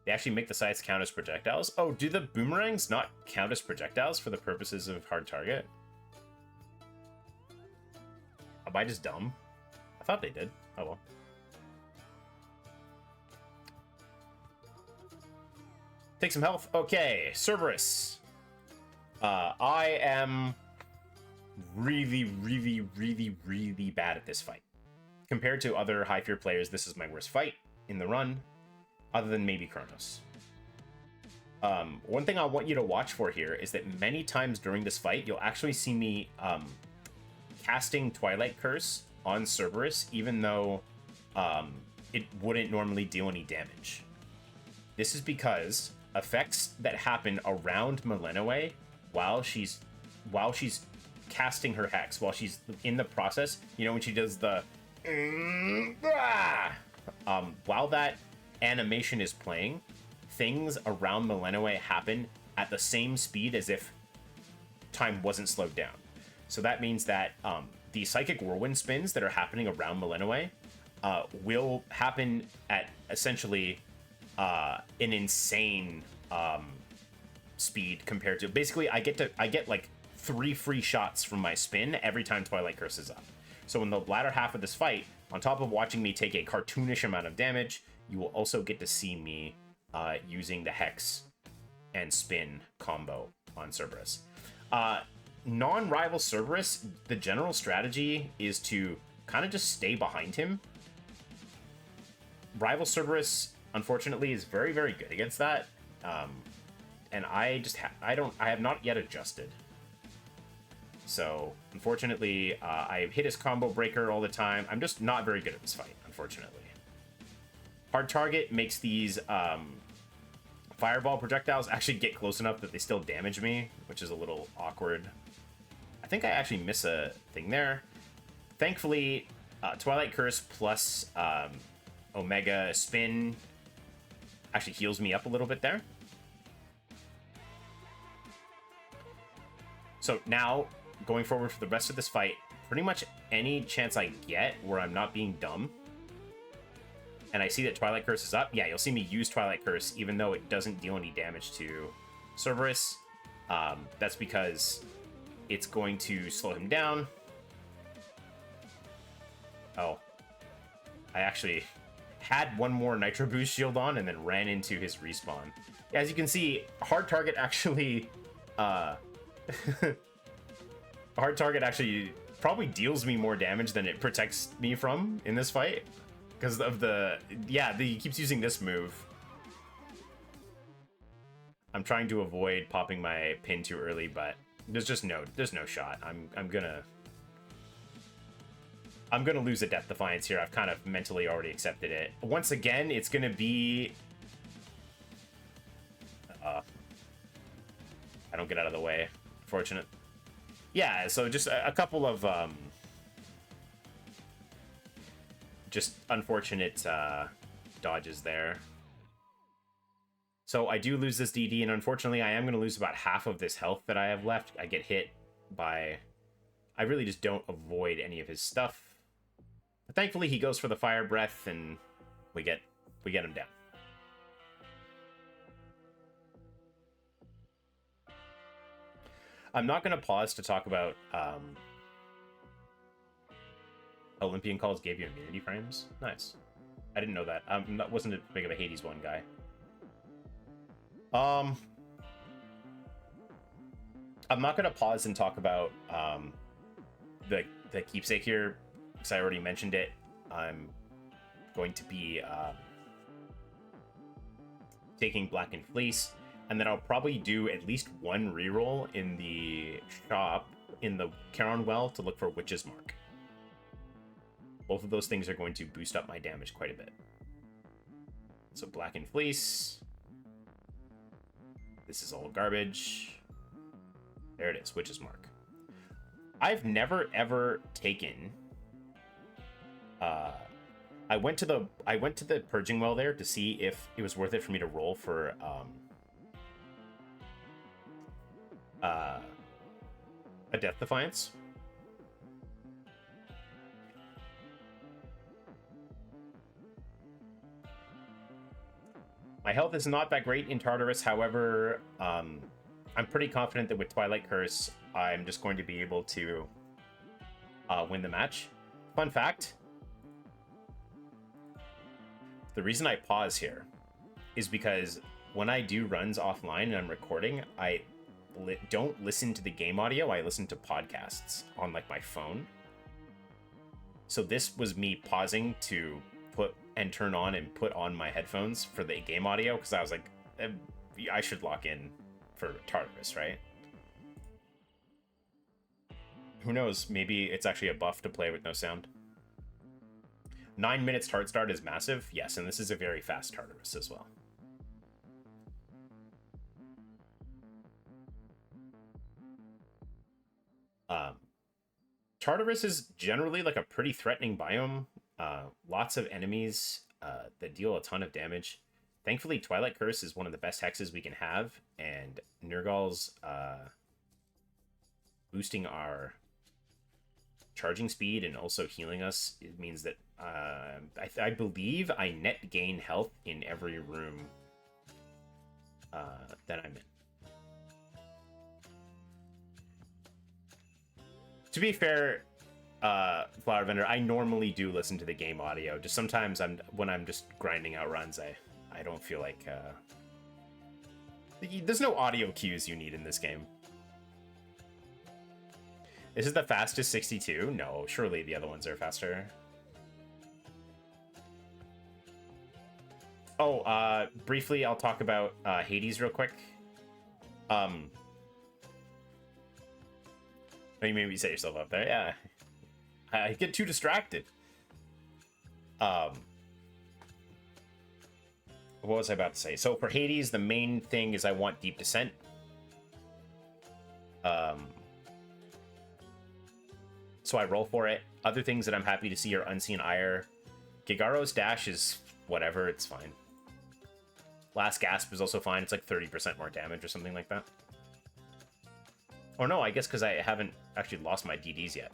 They actually make the sides count as projectiles. Oh, do the boomerangs not count as projectiles for the purposes of hard target? Am I just dumb? I thought they did. Oh well. Take some health. Okay, Cerberus. I am really bad at this fight. Compared to other high fear players, this is my worst fight in the run, other than maybe Kronos. One thing I want you to watch for here is that many times during this fight, you'll actually see me casting Twilight Curse on Cerberus, even though it wouldn't normally deal any damage. This is because effects that happen around Malenoe while she's casting her hex, while she's in the process, you know, when she does the while that animation is playing, things around Malenoe happen at the same speed as if time wasn't slowed down. So that means that the psychic whirlwind spins that are happening around Malenoe will happen at essentially an insane speed compared to, basically I get like 3 free shots from my spin every time Twilight Curse is up. So in the latter half of this fight, on top of watching me take a cartoonish amount of damage, you will also get to see me using the Hex and Spin combo on Cerberus. Non-rival Cerberus, the general strategy is to kind of just stay behind him. Rival Cerberus, unfortunately, is very good against that, and I have not yet adjusted. So, unfortunately, I hit his combo breaker all the time. I'm just not very good at this fight, unfortunately. Hard target makes these fireball projectiles actually get close enough that they still damage me, which is a little awkward. I think I actually miss a thing there. Thankfully, Twilight Curse plus Omega Spin actually heals me up a little bit there. So now, going forward for the rest of this fight, pretty much any chance I get where I'm not being dumb, and I see that Twilight Curse is up, yeah, you'll see me use Twilight Curse even though it doesn't deal any damage to Cerberus. That's because it's going to slow him down. Oh. I actually had one more Nitro Boost shield on and then ran into his respawn. Yeah, as you can see, hard target actually... hard target actually probably deals me more damage than it protects me from in this fight. Because of the... Yeah, he keeps using this move. I'm trying to avoid popping my pin too early, but there's no shot. I'm gonna lose a Death Defiance here. I've kind of mentally already accepted it. Once again, it's gonna be... I don't get out of the way. Fortunate. Yeah, so just a couple of just unfortunate dodges there. So I do lose this DD, and unfortunately I am going to lose about half of this health that I have left. I get hit by... I really just don't avoid any of his stuff. But thankfully he goes for the Fire Breath, and we get him down. I'm not going to pause to talk about Olympian Calls gave you immunity frames. Nice. I didn't know that. Wasn't a big of a Hades 1 guy. I'm not going to pause and talk about the keepsake here, because I already mentioned it. I'm going to be taking Blackened Fleece, and then I'll probably do at least one reroll in the shop in the Charon Well to look for Witch's Mark. Both of those things are going to boost up my damage quite a bit. So Blackened Fleece. This is all garbage. There it is, Witch's Mark. I've never ever taken. I went to the Purging Well there to see if it was worth it for me to roll for a Death Defiance. My health is not that great in Tartarus, however, I'm pretty confident that with Twilight Curse, I'm just going to be able to win the match. Fun fact, the reason I pause here is because when I do runs offline and I'm recording, I don't listen to the game audio, I listen to podcasts on like my phone. So this was me pausing to put and turn on and put on my headphones for the game audio, because I was like, I should lock in for Tartarus, right? Who knows, maybe it's actually a buff to play with no sound. 9 minutes Tart Start is massive, yes, and this is a very fast Tartarus as well. Tartarus is generally like a pretty threatening biome. Lots of enemies that deal a ton of damage. Thankfully, Twilight Curse is one of the best hexes we can have, and Nergal's boosting our charging speed and also healing us. It means that I believe I net gain health in every room that I'm in. To be fair, Flower Vendor, I normally do listen to the game audio. Just sometimes when I'm just grinding out runs, I don't feel like there's no audio cues you need in this game. This is the fastest 62? No, surely the other ones are faster. Oh, briefly, I'll talk about Hades real quick. Oh, you maybe set yourself up there. Yeah. I get too distracted. What was I about to say? So for Hades, the main thing is I want Deep Descent. So I roll for it. Other things that I'm happy to see are Unseen Ire. Gigaro's Dash is whatever, it's fine. Last Gasp is also fine. It's like 30% more damage or something like that. Or no, I guess because I haven't actually lost my DDs yet.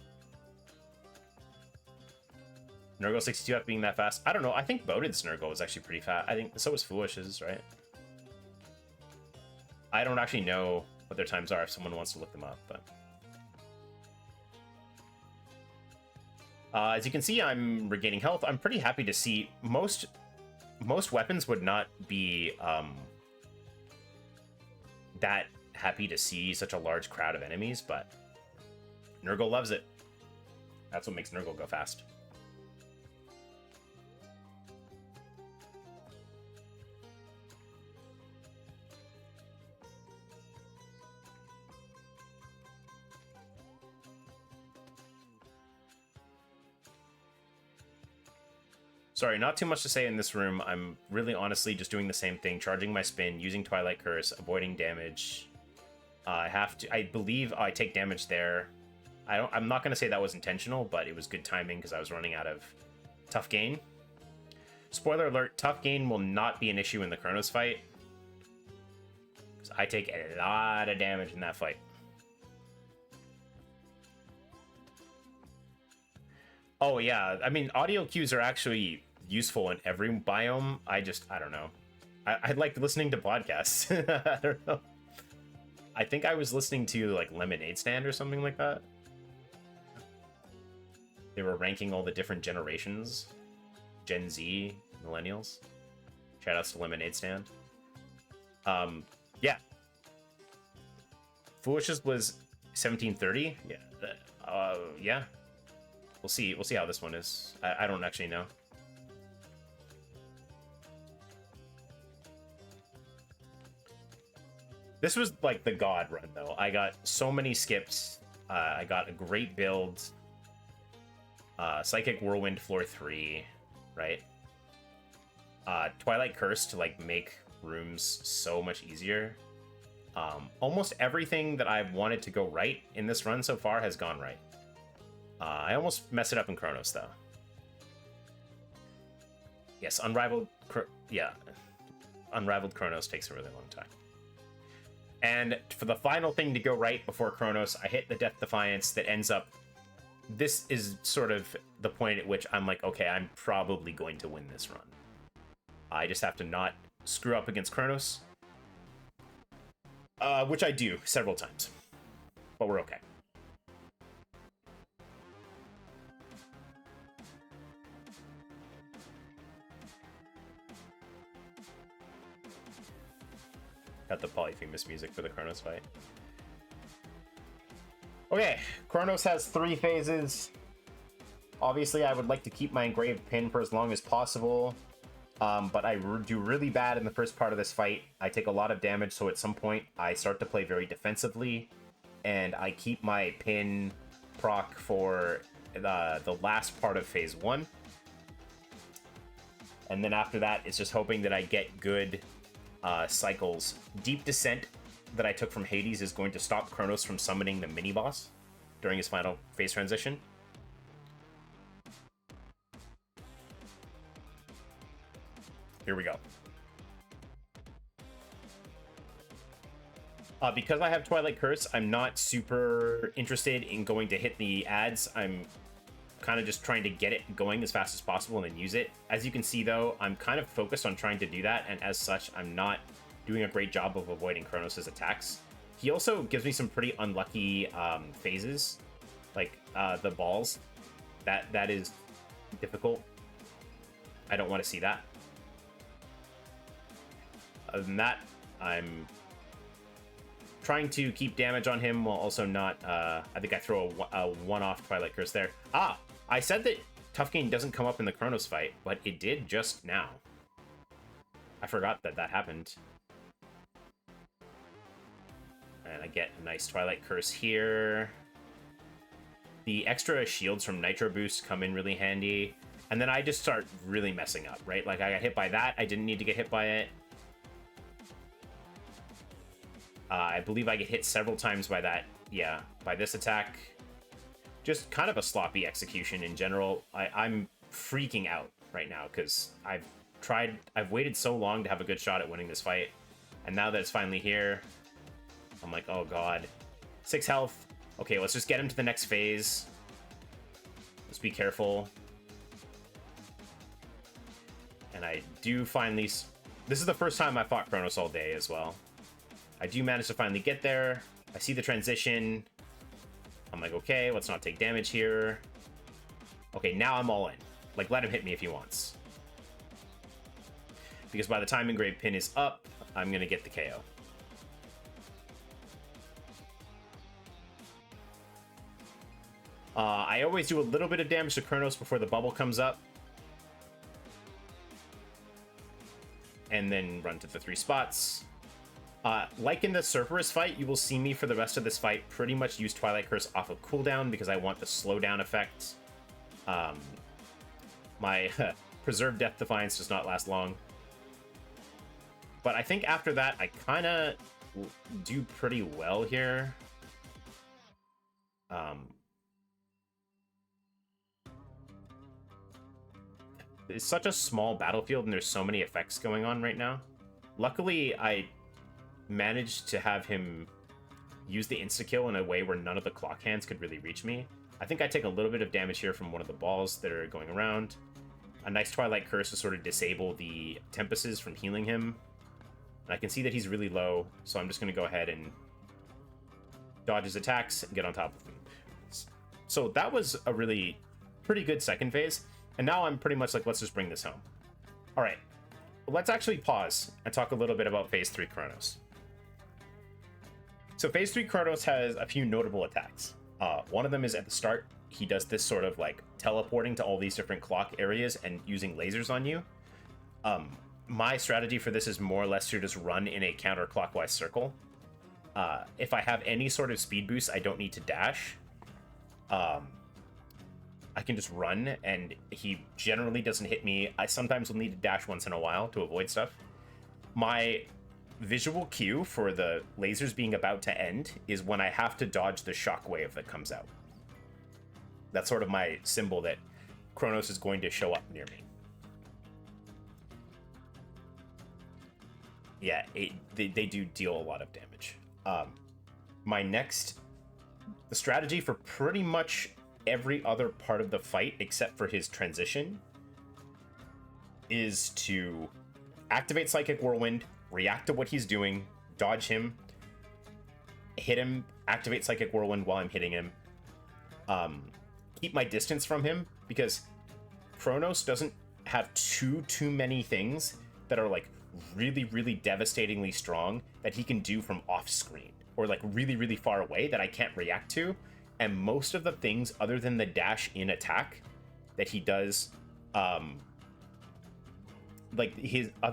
Nergal 62 up being that fast. I don't know. I think Boded's Nergal was actually pretty fast. I think so was Foolish's, right? I don't actually know what their times are if someone wants to look them up, but... as you can see, I'm regaining health. I'm pretty happy to see most weapons would not be that happy to see such a large crowd of enemies, but Nergal loves it. That's what makes Nergal go fast. Sorry, not too much to say in this room. I'm really honestly just doing the same thing, charging my spin, using Twilight Curse, avoiding damage. I believe I take damage there. I'm not going to say that was intentional, but it was good timing because I was running out of Tough Gain. Spoiler alert, Tough Gain will not be an issue in the Chronos fight. Because I take a lot of damage in that fight. Oh yeah, I mean, audio cues are actually useful in every biome. I don't know. I like listening to podcasts. I don't know. I think I was listening to like Lemonade Stand or something like that. They were ranking all the different generations. Gen Z, millennials. Shoutouts to Lemonade Stand. Yeah. Foolish's was 1730. Yeah. Yeah. We'll see how this one is. I don't actually know. This was like the god run though. I got so many skips. I got a great build. Psychic Whirlwind floor 3, right? Twilight Curse to like make rooms so much easier. Almost everything that I've wanted to go right in this run so far has gone right. I almost messed it up in Chronos though. Yes, Unrivaled Chronos takes a really long time. And for the final thing to go right before Chronos, I hit the Death Defiance that ends up... This is sort of the point at which I'm like, okay, I'm probably going to win this run. I just have to not screw up against Chronos. Which I do several times. But we're okay. Got the Polyphemus music for the Chronos fight. Okay, Chronos has 3 phases. Obviously, I would like to keep my engraved pin for as long as possible. But I do really bad in the first part of this fight. I take a lot of damage, so at some point, I start to play very defensively. And I keep my pin proc for the last part of phase 1. And then after that, it's just hoping that I get good cycles. Deep Descent that I took from Hades is going to stop Chronos from summoning the mini-boss during his final phase transition. Here we go. Because I have Twilight Curse, I'm not super interested in going to hit the ads. I'm kind of just trying to get it going as fast as possible and then use it. As you can see, though, I'm kind of focused on trying to do that, and as such, I'm not doing a great job of avoiding Chronos' attacks. He also gives me some pretty unlucky phases, like the balls. That is difficult. I don't want to see that. Other than that, I'm trying to keep damage on him while also not... I think I throw a one-off Twilight Curse there. Ah! I said that Tough Game doesn't come up in the Chronos fight, but it did just now. I forgot that that happened. And I get a nice Twilight Curse here. The extra shields from Nitro Boost come in really handy. And then I just start really messing up, right? Like, I got hit by that. I didn't need to get hit by it. I believe I get hit several times by that. Yeah, by this attack. Just kind of a sloppy execution in general. I'm freaking out right now because I've waited so long to have a good shot at winning this fight. And now that it's finally here, I'm like, oh god. 6 health. Okay, let's just get him to the next phase. Let's be careful. And I do finally... This is the first time I fought Chronos all day as well. I do manage to finally get there. I see the transition. I'm like, okay, let's not take damage here. Okay, now I'm all in. Like, let him hit me if he wants. Because by the time Engraved Pin is up, I'm going to get the KO. I always do a little bit of damage to Chronos before the bubble comes up. And then run to the 3 spots. Like in the Cerberus fight, you will see me for the rest of this fight pretty much use Twilight Curse off of cooldown because I want the slowdown effect. My Preserved Death Defiance does not last long. But I think after that, I kind of do pretty well here. It's such a small battlefield and there's so many effects going on right now. Luckily, I managed to have him use the insta-kill in a way where none of the clock hands could really reach me. I think I take a little bit of damage here from one of the balls that are going around. A nice Twilight Curse to sort of disable the Tempests from healing him. And I can see that he's really low, so I'm just going to go ahead and dodge his attacks and get on top of him. So that was a really pretty good second phase. And now I'm pretty much like, let's just bring this home. All right, let's actually pause and talk a little bit about Phase 3 Chronos. So Phase 3 Chronos has a few notable attacks. One of them is at the start. He does this sort of like teleporting to all these different clock areas and using lasers on you. My strategy for this is more or less to just run in a counterclockwise circle. If I have any sort of speed boost, I don't need to dash. I can just run, and he generally doesn't hit me. I sometimes will need to dash once in a while to avoid stuff. My visual cue for the lasers being about to end is when I have to dodge the shockwave that comes out. That's sort of my symbol that Kronos is going to show up near me. Yeah, they do deal a lot of damage. The strategy for pretty much every other part of the fight except for his transition is to activate Psychic Whirlwind, react to what he's doing, dodge him, hit him, activate Psychic Whirlwind while I'm hitting him, keep my distance from him, because Kronos doesn't have too many things that are like really devastatingly strong that he can do from off screen or like really far away that I can't react to. And most of the things other than the dash in attack that he does, other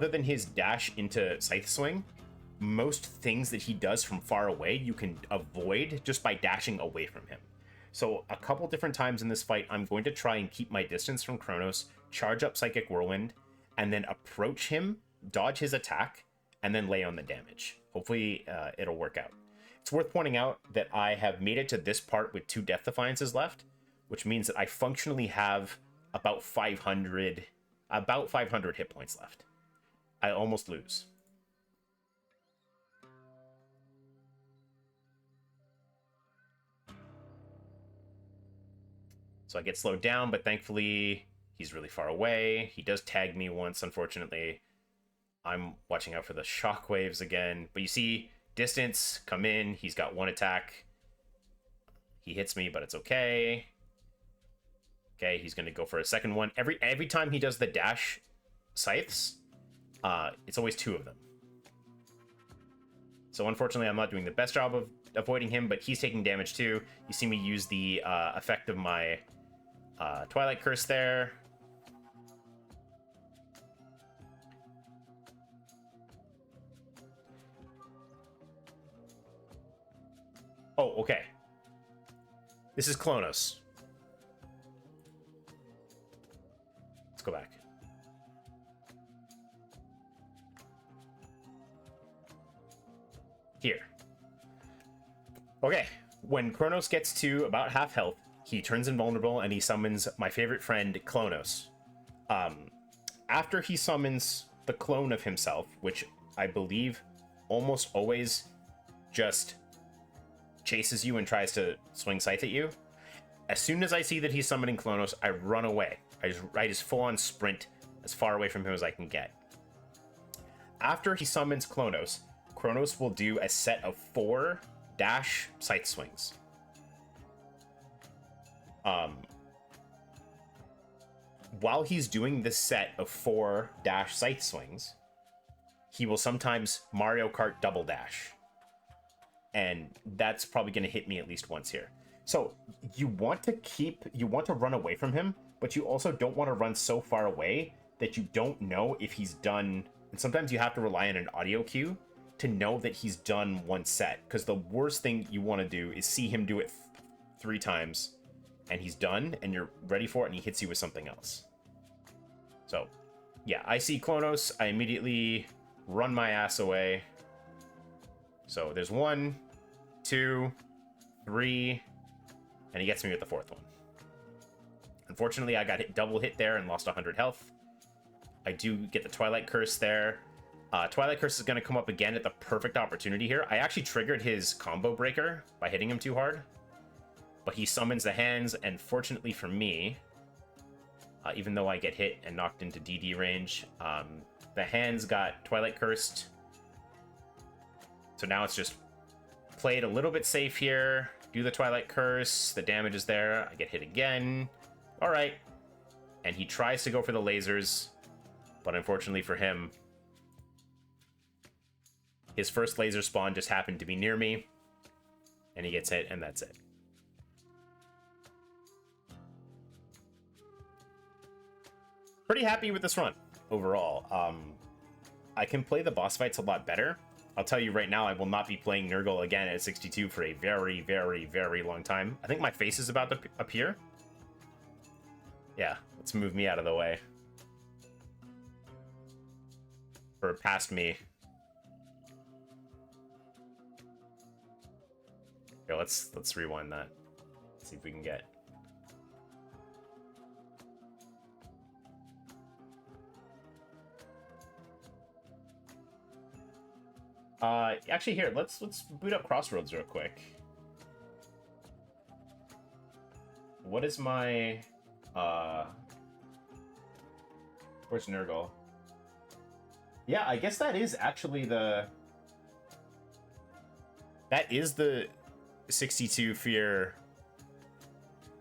than his dash into Scythe Swing, most things that he does from far away you can avoid just by dashing away from him. So a couple different times in this fight, I'm going to try and keep my distance from Kronos, charge up Psychic Whirlwind, and then approach him, dodge his attack, and then lay on the damage. Hopefully it'll work out. It's worth pointing out that I have made it to this part with 2 Death Defiances left, which means that I functionally have about 500 hit points left. I almost lose. So I get slowed down, but thankfully he's really far away. He does tag me once, unfortunately. I'm watching out for the shockwaves again. But you see, distance, come in. He's got 1 attack. He hits me, but it's okay. Okay, he's going to go for a second one. Every time he does the dash scythes, it's always 2 of them. So unfortunately, I'm not doing the best job of avoiding him, but he's taking damage too. You see me use the effect of my Twilight Curse there. Oh, okay. This is Kronos. Let's go back. Here. Okay, when Kronos gets to about half health, he turns invulnerable and he summons my favorite friend, Kronos. After he summons the clone of himself, which I believe almost always just chases you and tries to swing scythe at you, as soon as I see that he's summoning Kronos, I run away. I just full-on sprint as far away from him as I can get. After he summons Kronos will do a set of 4 dash scythe swings. While he's doing this set of 4 dash scythe swings, he will sometimes Mario Kart double dash. And that's probably going to hit me at least once here. So you want to run away from him, but you also don't want to run so far away that you don't know if he's done. And sometimes you have to rely on an audio cue to know that he's done 1 set. Because the worst thing you want to do is see him do it 3 times and he's done and you're ready for it and he hits you with something else. So yeah, I see Kronos. I immediately run my ass away. So there's 1, 2, 3, and he gets me with the 4th one. Unfortunately, I got double hit there and lost 100 health. I do get the Twilight Curse there. Twilight Curse is going to come up again at the perfect opportunity here. I actually triggered his combo breaker by hitting him too hard. But he summons the hands, and fortunately for me, even though I get hit and knocked into DD range, the hands got Twilight Cursed. So now it's just play it a little bit safe here. Do the Twilight Curse. The damage is there. I get hit again. All right. And he tries to go for the lasers. But unfortunately for him, his first laser spawn just happened to be near me. And he gets hit, and that's it. Pretty happy with this run overall. I can play the boss fights a lot better. I'll tell you right now, I will not be playing Nergal again at 62 for a very long time. I think my face is about to appear. Yeah, let's move me out of the way. Or past me. Okay, let's rewind that. See if we can get. Actually, here, let's boot up Crossroads real quick. What is my where's Nergal? Yeah, I guess that is actually the 62 Fear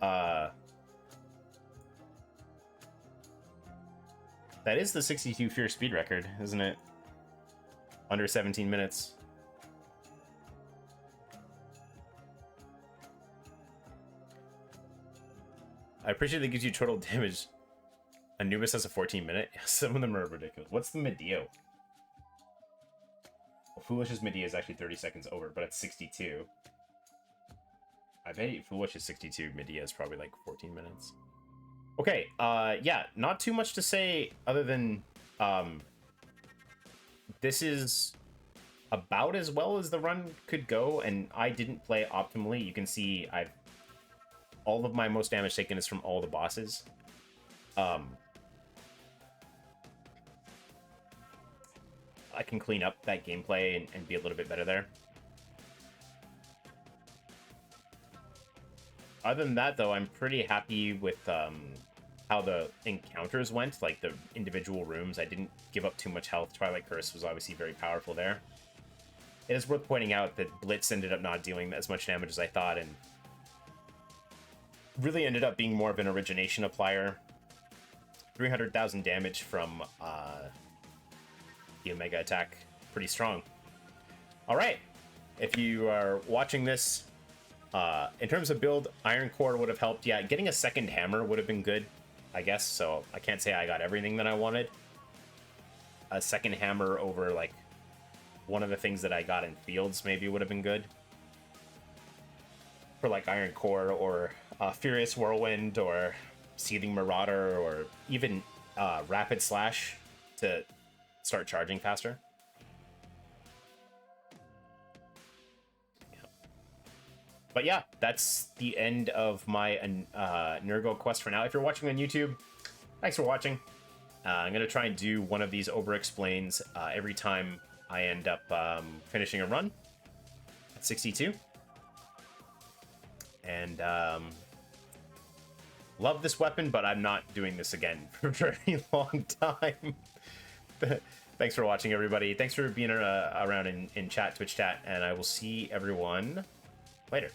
that is the 62 Fear speed record, isn't it? Under 17 minutes. I appreciate that gives you total damage. Anubis has a 14-minute. Some of them are ridiculous. What's the Medeo? Well, Foolish's Medea is actually 30 seconds over, but it's 62. I bet Foolish's 62 Medea is probably like 14 minutes. Okay, yeah, not too much to say other than this is about as well as the run could go, and I didn't play optimally. You can see all of my most damage taken is from all the bosses. I can clean up that gameplay and be a little bit better there. Other than that, though, I'm pretty happy with how the encounters went, like the individual rooms. I didn't give up too much health. Twilight Curse was obviously very powerful there. It is worth pointing out that Blitz ended up not dealing as much damage as I thought, and really ended up being more of an origination applier. 300,000 damage from the Omega attack. Pretty strong. All right. If you are watching this, in terms of build, Iron Core would have helped. Yeah, getting a second hammer would have been good, I guess. So I can't say I got everything that I wanted. A second hammer over, like, one of the things that I got in Fields maybe would have been good. For, like, Iron Core or Furious Whirlwind or Seething Marauder or even Rapid Slash to start charging faster. But yeah, that's the end of my Nergal quest for now. If you're watching on YouTube, thanks for watching. I'm going to try and do one of these over-explains every time I end up finishing a run at 62. And love this weapon, but I'm not doing this again for a very long time. Thanks for watching, everybody. Thanks for being around in chat, Twitch chat, and I will see everyone later.